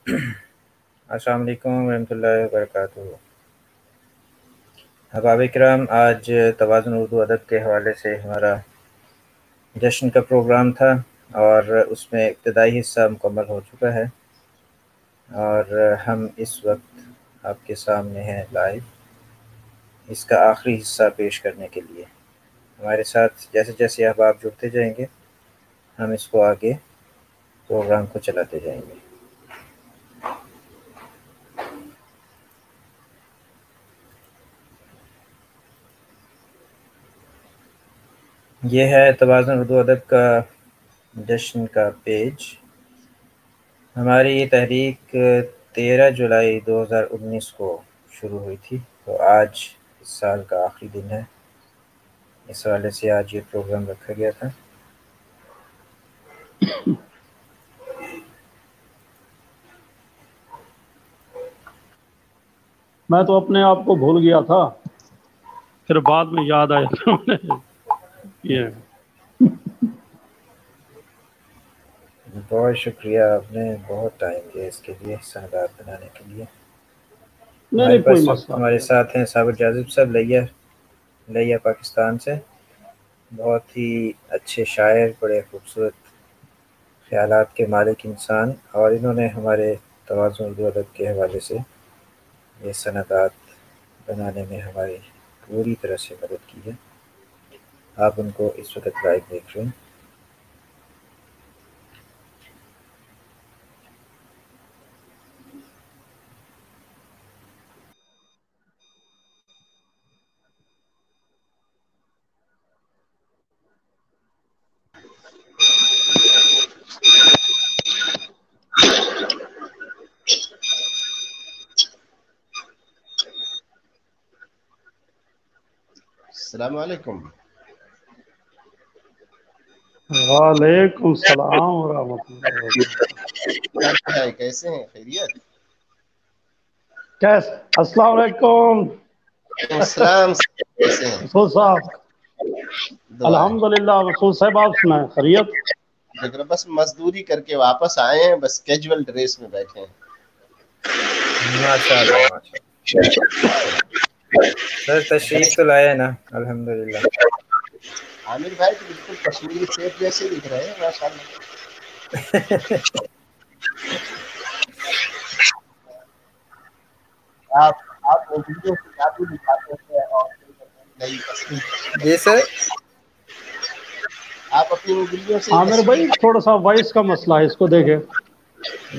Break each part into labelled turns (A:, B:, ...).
A: السلام علیکم ورحمۃ اللہ وبرکاتہ۔ احباب کرام، آج توازن اردو ادب کے حوالے سے ہمارا جشن کا پروگرام تھا اور اس میں ابتدائی حصہ مکمل ہو چکا ہے، اور ہم اس وقت آپ کے سامنے ہیں لائیو اس کا آخری حصہ پیش کرنے کے لیے۔ ہمارے ساتھ جیسے جیسے احباب جڑتے جائیں گے ہم اس کو آگے پروگرام کو چلاتے جائیں گے۔ یہ ہے توازن اردو ادب کا جشن کا پیج۔ ہماری یہ تحریک 13 جولائی 2019 کو شروع ہوئی تھی، تو آج اس سال کا آخری دن ہے، اس حوالے سے آج یہ پروگرام رکھا گیا تھا۔
B: میں تو اپنے آپ کو بھول گیا تھا، پھر بعد میں یاد آیا یہ
A: بہت شکریہ، آپ نے بہت ٹائم دیا اس کے لیے، سندات بنانے کے لیے۔ ہمارے
B: نہیں کوئی
A: پاس
B: مسئلہ
A: ہمارے
B: نہیں۔
A: ساتھ ہیں صابر جاذب صاحب، لیا پاکستان سے، بہت ہی اچھے شاعر، بڑے خوبصورت خیالات کے مالک انسان، اور انہوں نے ہمارے توازن اردو ادب کے حوالے سے یہ سندات بنانے میں ہماری پوری طرح سے مدد کی ہے۔ آپ ان کو اس وقت لائیو دیکھ رہے ہیں۔
C: السلام علیکم۔
B: وعلیکم السلام ورحمۃ اللہ وبرکاتہ۔
C: کیسے ہیں؟ خیریت؟
B: السلام علیکم
C: السلام، کیسے ہیں؟
B: وصول صاحب،
C: دعا ہے۔
B: الحمدللہ۔ وصول صاحب آپ سنائیں، خیریت؟
C: لیکن بس مزدوری کر کے واپس آئے ہیں، بس کیجول ڈریس میں بیٹھے ہیں۔
A: ماشاء اللہ، ماشاء اللہ۔ سر تشریف تو لائے نا، الحمدللہ۔
C: عامر بھائی تو بالکل کشمیری سیب جیسے دکھ رہے ہیں، ماشاء اللہ۔ آپ ویڈیو سے جادو دکھاتے ہیں اور نئی تصویر۔
A: جی سر،
C: آپ اپنی انگلیوں سے
B: عامر بھائی تھوڑا سا وائس کا مسئلہ ہے، اس کو دیکھیں۔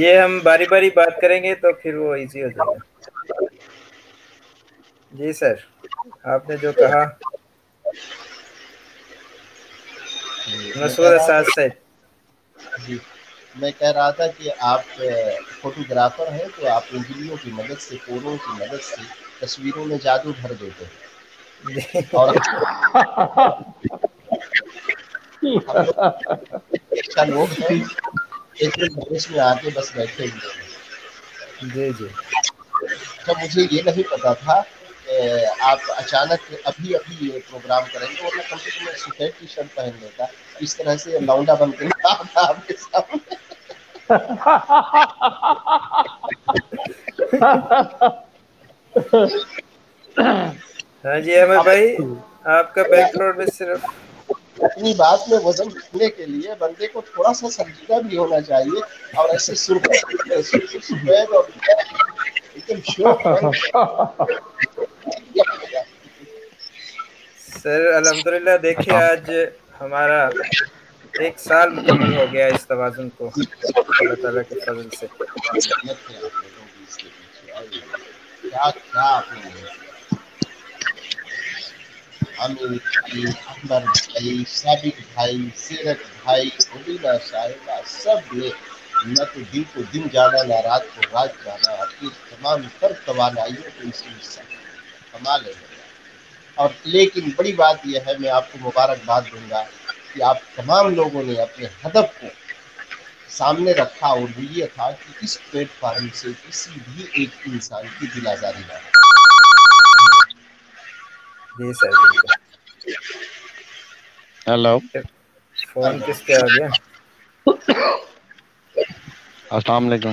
A: یہ ہم باری باری بات کریں گے تو پھر وہ ایزی ہو جائے گا۔ جی سر، آپ نے جو کہا مسعود اسعد صاحب۔
C: جی، میں کہہ رہا تھا کہ آپ فوٹوگرافر ہیں تو آپ انگلیوں کی مدد سے، فونوں کی مدد سے تصویروں میں جادو بھر دیتے ہیں، اور ہم لوگ ہیں ایک مدرس میں آ کے بس بیٹھے ہوئے ہیں۔
A: جی جی،
C: تو مجھے یہ نہیں پتا تھا کہ آپ اچانک ابھی یہ پروگرام کریں گے، ورنہ کم سے کم میں سفید ٹی شرٹ پہن لیتا، اس طرح سے لونڈا بن کے آپ کے سامنے۔
A: ہاں جی احمد بھائی، آپ کا بیک گراؤنڈ میں صرف
C: اپنی بات میں وزن رکھنے کے لیے بندے کو تھوڑا سا سنجیدہ بھی ہونا چاہیے، اور ایسے سفید اور ایک دم شوق
A: سر الحمدللہ۔ دیکھیے آج ہمارا 1 سال مکمل ہو گیا اس توازن کو، اللہ تعالیٰ کے فضل سے۔
C: عامر بھائی، احمد بھائی، ثابت بھائی، سیرت بھائی، مبینہ صاحبہ، سب نے نہ تو دن کو دن جانا، نہ رات کو رات جانا، اپنی تمام تر توانائیوں کو اس میں کمال ہے۔ اور لیکن بڑی بات یہ ہے، میں آپ کو مبارکباد دوں گا کہ آپ تمام لوگوں نے اپنے ہدف کو سامنے رکھا، اور وہ یہ تھا کہ اس پلیٹ فارم سے کسی بھی ایک انسان کی دل آزاری نہ ہو۔
A: جی سر، بالکل۔
D: ہیلو،
A: فون کس پہ آ گیا؟
D: السلام علیکم۔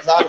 C: 1000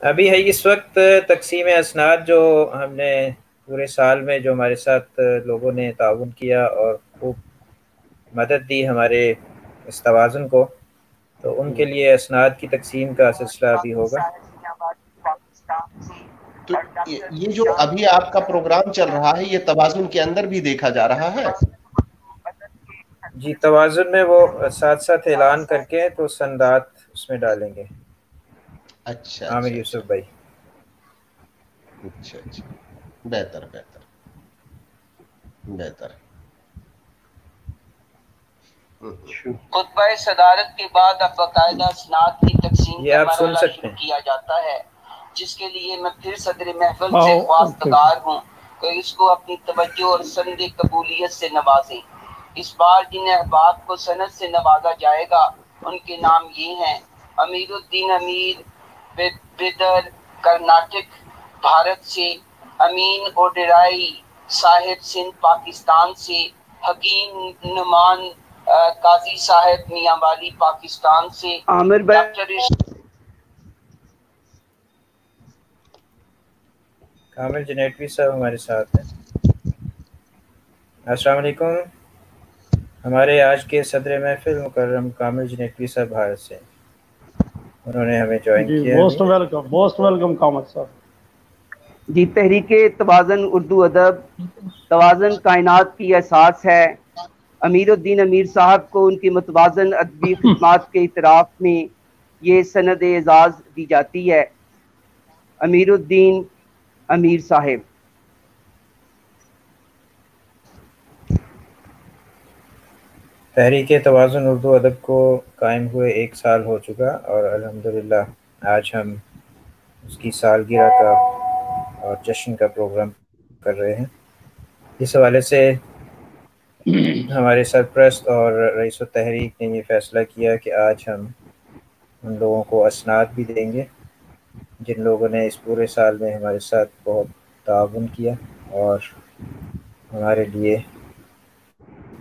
A: ابھی ہے اس وقت تقسیم اسناد جو ہم نے پورے سال میں جو ہمارے ساتھ لوگوں نے تعاون کیا اور خوب مدد دی ہمارے اس توازن کو، تو ان کے لیے اسناد کی تقسیم کا سلسلہ ابھی ہوگا۔
C: تو یہ جو ابھی آپ کا پروگرام چل رہا ہے یہ توازن کے اندر بھی دیکھا جا رہا ہے؟
A: جی، توازن میں وہ ساتھ ساتھ اعلان کر کے تو سندات اس میں ڈالیں گے۔
C: اچھا
A: عامر
C: اچھا
A: یوسف بھائی۔
C: اچھا اچھا، بہتر بہتر بہتر۔
E: خطبہ صدارت کے بعد اب باقاعدہ اسناد کی تقسیم
A: یہ
E: کا
A: آپ سن
E: مرحلہ
A: سکتے
E: شروع
A: ہیں۔
E: کیا جاتا ہے، جس کے لیے میں پھر صدر محفل سے خواستگار ہوں کہ اس کو اپنی توجہ اور سند قبولیت سے نوازیں۔ اس بار جن احباب کو سند سے نوازا جائے گا ان کے نام یہ ہیں: امیر الدین امیر بیدر کرناٹک بھارت سے، امین اوڈیرائی صاحب سندھ پاکستان سے، حکیم نعمان قاضی صاحب میاں والی پاکستان سے، عامر بھائی ڈاکٹر
A: کامل جنیٹوی صاحب ہمارے ساتھ ہیں۔ السلام علیکم۔ ہمارے آج کے صدر محفل مکرم کامل جنیٹوی صاحب بھارت سے، انہوں نے ہمیں جوائن
B: جی،
A: کیا
B: موسٹ
A: ابھی۔
B: ویلکم کامل صاحب۔
E: جی، تحریک توازن اردو ادب توازن کائنات کی اساس ہے۔ امیر الدین امیر صاحب کو ان کی متوازن ادبی خدمات کے اعتراف میں یہ سند اعزاز دی جاتی ہے۔ امیر الدین امیر صاحب۔
A: تحریک توازن اردو ادب کو قائم ہوئے 1 سال ہو چکا، اور الحمدللہ آج ہم اس کی سالگرہ کا اور جشن کا پروگرام کر رہے ہیں۔ اس حوالے سے ہمارے سرپرست اور رئیس التحریک نے یہ فیصلہ کیا کہ آج ہم ان لوگوں کو اسناد بھی دیں گے جن لوگوں نے اس پورے سال میں ہمارے ساتھ بہت تعاون کیا اور ہمارے لیے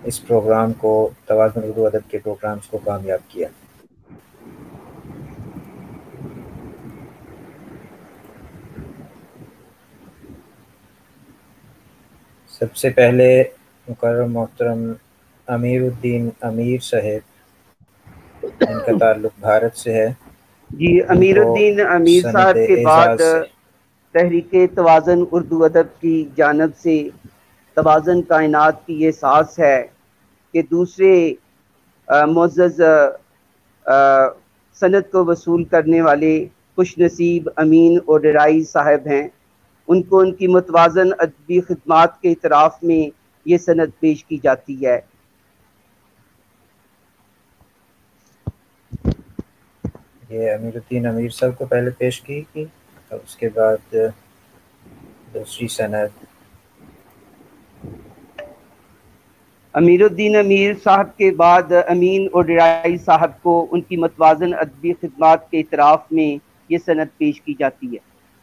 A: اس پروگرام کو، توازن اردو ادب کے پروگرامز کو کامیاب کیا۔ سب سے پہلے مکرم محترم امیر الدین امیر صاحب، جن کا تعلق بھارت سے ہے،
E: جی،
A: ان
E: امیر
A: کو
E: الدین امیر
A: سند
E: صاحب کے بعد
A: اعزاز سے
E: تحریک توازن اردو ادب کی جانب سے توازن کائنات کی یہ ساز ہے کہ دوسرے معزز سند کو وصول کرنے والے خوش نصیب امین اوڈیرائی صاحب ہیں، ان کو ان کی متوازن ادبی خدمات کے اعتراف میں یہ سند پیش کی جاتی ہے۔
A: یہ امیر الدین امیر صاحب کو پہلے پیش کی اور اس کے بعد دوسری سند
E: امیر الدین امیر صاحب کے بعد امین اوڈیرائی صاحب کو ان کی متوازن ادبی خدمات کے اعتراف میں یہ سند پیش کی جاتی ہے۔